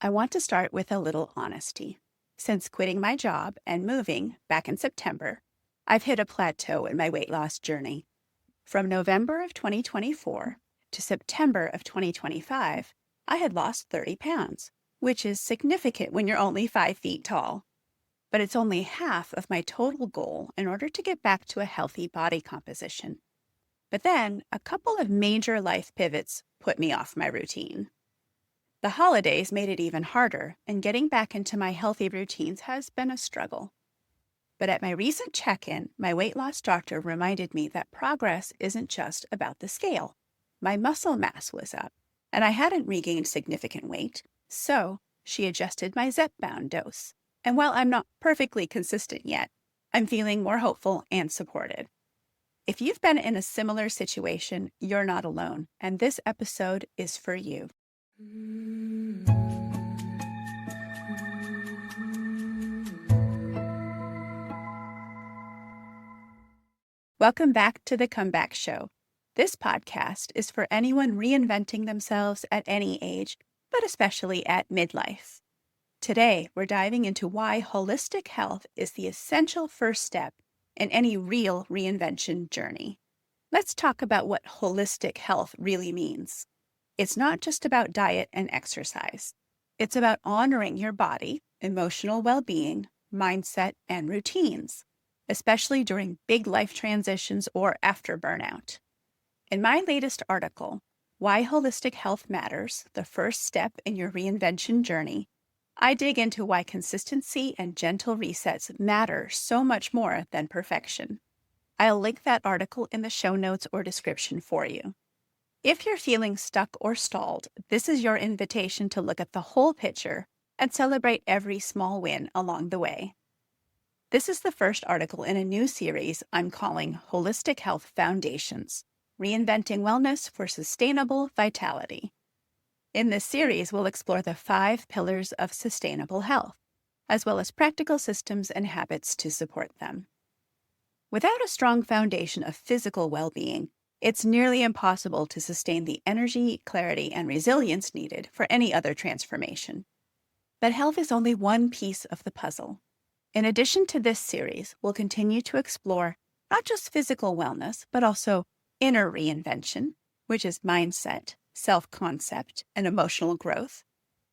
I want to start with a little honesty. Since quitting my job and moving back in September, I've hit a plateau in my weight loss journey. From November of 2024 to September of 2025, I had lost 30 pounds, which is significant when you're only 5 feet tall. But it's only half of my total goal in order to get back to a healthy body composition. But then a couple of major life pivots put me off my routine. The holidays made it even harder, and getting back into my healthy routines has been a struggle. But at my recent check-in, my weight loss doctor reminded me that progress isn't just about the scale. My muscle mass was up, and I hadn't regained significant weight, so she adjusted my Zepbound dose. And while I'm not perfectly consistent yet, I'm feeling more hopeful and supported. If you've been in a similar situation, you're not alone, and this episode is for you. Welcome back to The Comeback Show. This podcast is for anyone reinventing themselves at any age, but especially at midlife. Today, we're diving into why holistic health is the essential first step in any real reinvention journey. Let's talk about what holistic health really means. It's not just about diet and exercise. It's about honoring your body, emotional well-being, mindset, and routines, especially during big life transitions or after burnout. In my latest article, Why Holistic Health Matters, the First Step in Your Reinvention Journey, I dig into why consistency and gentle resets matter so much more than perfection. I'll link that article in the show notes or description for you. If you're feeling stuck or stalled, this is your invitation to look at the whole picture and celebrate every small win along the way. This is the first article in a new series I'm calling Holistic Health Foundations: Reinventing Wellness for Sustainable Vitality. In this series, we'll explore the 5 pillars of sustainable health, as well as practical systems and habits to support them. Without a strong foundation of physical well-being, it's nearly impossible to sustain the energy, clarity, and resilience needed for any other transformation. But health is only one piece of the puzzle. In addition to this series, we'll continue to explore not just physical wellness, but also inner reinvention, which is mindset, self-concept, and emotional growth,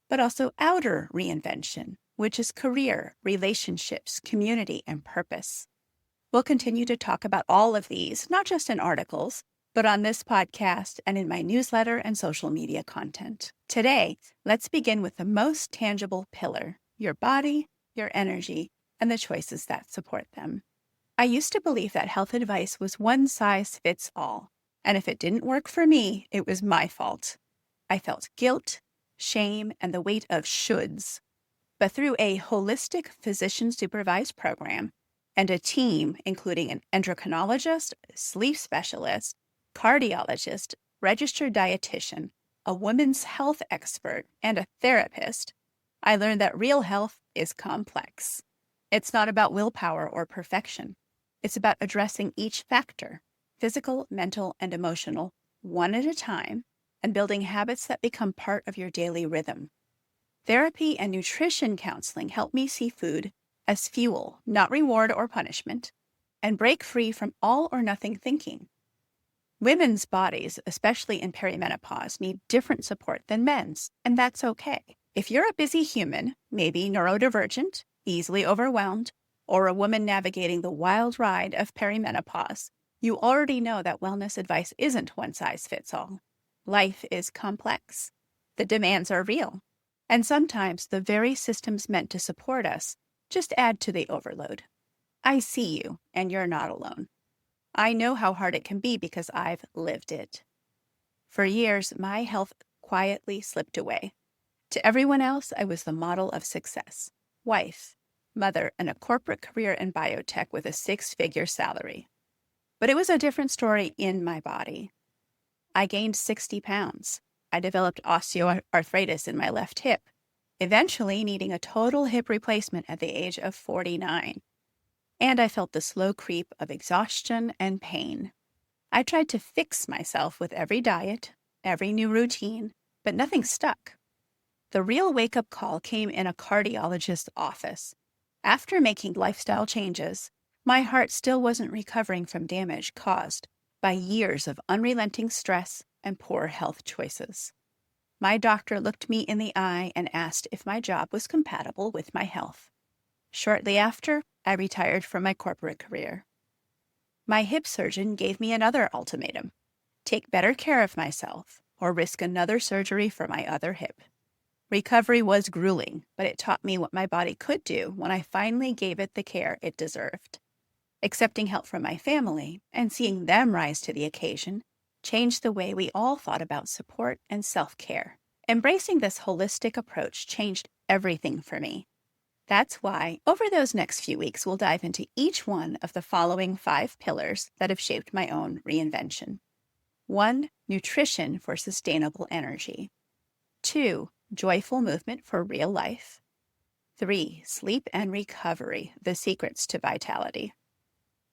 but also outer reinvention, which is career, relationships, community, and purpose. We'll continue to talk about all of these, not just in articles, but on this podcast and in my newsletter and social media content. Today, let's begin with the most tangible pillar: your body, your energy, and the choices that support them. I used to believe that health advice was one size fits all, and if it didn't work for me, it was my fault. I felt guilt, shame, and the weight of shoulds. But through a holistic physician-supervised program and a team including an endocrinologist, sleep specialist, cardiologist, registered dietitian, a women's health expert, and a therapist, I learned that real health is complex. It's not about willpower or perfection. It's about addressing each factor, physical, mental, and emotional, one at a time, and building habits that become part of your daily rhythm. Therapy and nutrition counseling help me see food as fuel, not reward or punishment, and break free from all or nothing thinking. Women's bodies, especially in perimenopause, need different support than men's, and that's okay. If you're a busy human, maybe neurodivergent, easily overwhelmed, or a woman navigating the wild ride of perimenopause, you already know that wellness advice isn't one size fits all. Life is complex. The demands are real. And sometimes the very systems meant to support us just add to the overload. I see you, and you're not alone. I know how hard it can be because I've lived it. For years, my health quietly slipped away. To everyone else, I was the model of success: wife, mother, and a corporate career in biotech with a 6-figure salary. But it was a different story in my body. I gained 60 pounds. I developed osteoarthritis in my left hip, eventually needing a total hip replacement at the age of 49. And I felt the slow creep of exhaustion and pain. I tried to fix myself with every diet, every new routine, but nothing stuck. The real wake-up call came in a cardiologist's office. After making lifestyle changes, my heart still wasn't recovering from damage caused by years of unrelenting stress and poor health choices. My doctor looked me in the eye and asked if my job was compatible with my health. Shortly after, I retired from my corporate career. My hip surgeon gave me another ultimatum: take better care of myself or risk another surgery for my other hip. Recovery was grueling, but it taught me what my body could do when I finally gave it the care it deserved. Accepting help from my family and seeing them rise to the occasion changed the way we all thought about support and self-care. Embracing this holistic approach changed everything for me. That's why, over those next few weeks, we'll dive into each one of the following 5 pillars that have shaped my own reinvention. 1. Nutrition for sustainable energy. 2. Joyful movement for real life. 3. Sleep and recovery, the secrets to vitality.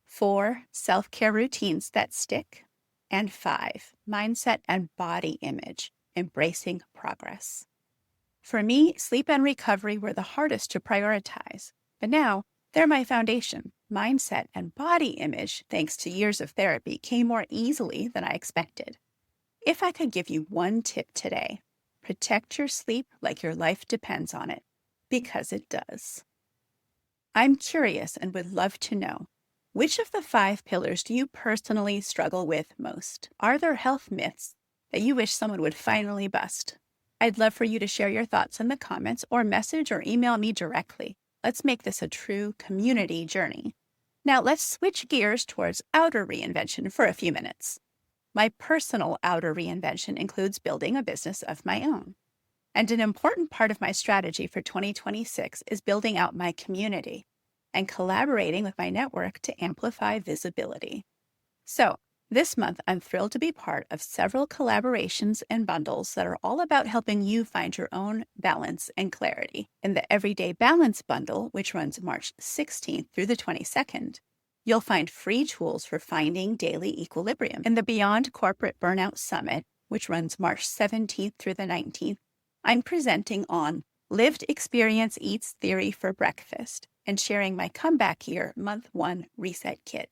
4. Self-care routines that stick. And 5. Mindset and body image, embracing progress. For me, sleep and recovery were the hardest to prioritize, but now they're my foundation. Mindset and body image, thanks to years of therapy, came more easily than I expected. If I could give you one tip today, protect your sleep like your life depends on it, because it does. I'm curious and would love to know, which of the 5 pillars do you personally struggle with most? Are there health myths that you wish someone would finally bust? I'd love for you to share your thoughts in the comments or message or email me directly. Let's make this a true community journey. Now let's switch gears towards outer reinvention for a few minutes. My personal outer reinvention includes building a business of my own. And an important part of my strategy for 2026 is building out my community and collaborating with my network to amplify visibility. So, this month, I'm thrilled to be part of several collaborations and bundles that are all about helping you find your own balance and clarity. In the Everyday Balance bundle, which runs March 16th through the 22nd, you'll find free tools for finding daily equilibrium. In the Beyond Corporate Burnout Summit, which runs March 17th through the 19th, I'm presenting on Lived Experience Eats Theory for Breakfast and sharing my Comeback Year Month 1 Reset Kit.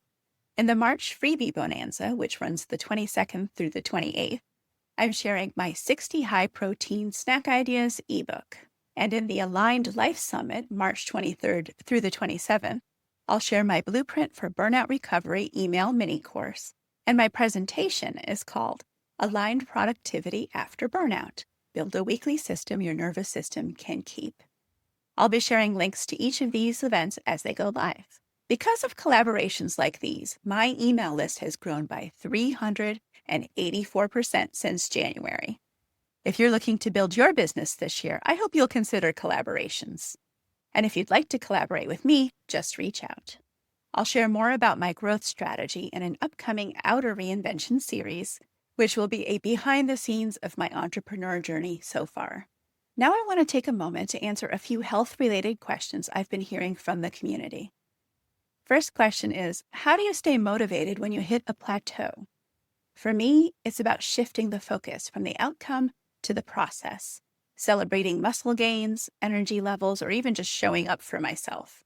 In the March Freebie Bonanza, which runs the 22nd through the 28th, I'm sharing my 60 high-protein snack ideas ebook. And in the Aligned Life Summit, March 23rd through the 27th, I'll share my Blueprint for Burnout Recovery email mini-course. And my presentation is called Aligned Productivity After Burnout. Build a weekly system your nervous system can keep. I'll be sharing links to each of these events as they go live. Because of collaborations like these, my email list has grown by 384% since January. If you're looking to build your business this year, I hope you'll consider collaborations. And if you'd like to collaborate with me, just reach out. I'll share more about my growth strategy in an upcoming Outer Reinvention series, which will be a behind the scenes of my entrepreneur journey so far. Now I want to take a moment to answer a few health-related questions I've been hearing from the community. First question is, how do you stay motivated when you hit a plateau? For me, it's about shifting the focus from the outcome to the process, celebrating muscle gains, energy levels, or even just showing up for myself.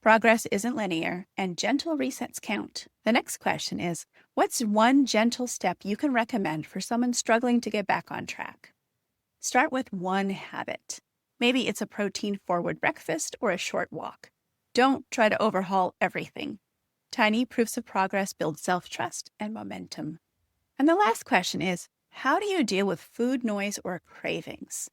Progress isn't linear, and gentle resets count. The next question is, what's one gentle step you can recommend for someone struggling to get back on track? Start with one habit. Maybe it's a protein-forward breakfast or a short walk. Don't try to overhaul everything. Tiny proofs of progress build self-trust and momentum. And the last question is, how do you deal with food noise or cravings?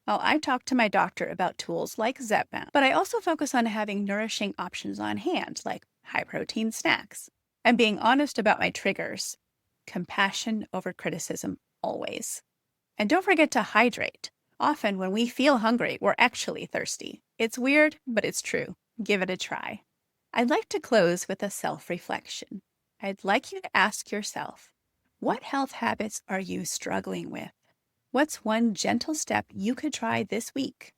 Well, I talk to my doctor about tools like Zepbound, but I also focus on having nourishing options on hand, like high-protein snacks, and being honest about my triggers. Compassion over criticism, always. And don't forget to hydrate. Often when we feel hungry, we're actually thirsty. It's weird, but it's true. Give it a try. I'd like to close with a self-reflection. I'd like you to ask yourself, what health habits are you struggling with? What's one gentle step you could try this week?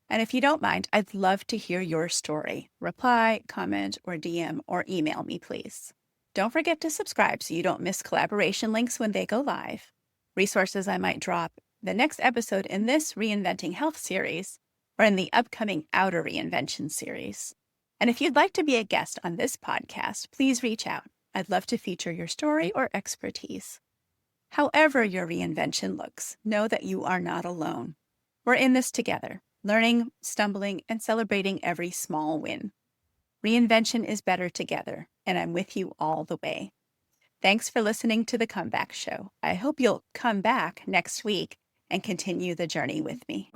And if you don't mind, I'd love to hear your story. Reply, comment, or DM, or email me, please. Don't forget to subscribe so you don't miss collaboration links when they go live, resources I might drop, the next episode in this Reinventing Health series or in the upcoming Outer Reinvention series. And if you'd like to be a guest on this podcast, please reach out. I'd love to feature your story or expertise. However your reinvention looks, know that you are not alone. We're in this together, learning, stumbling, and celebrating every small win. Reinvention is better together, and I'm with you all the way. Thanks for listening to The Comeback Show. I hope you'll come back next week and continue the journey with me.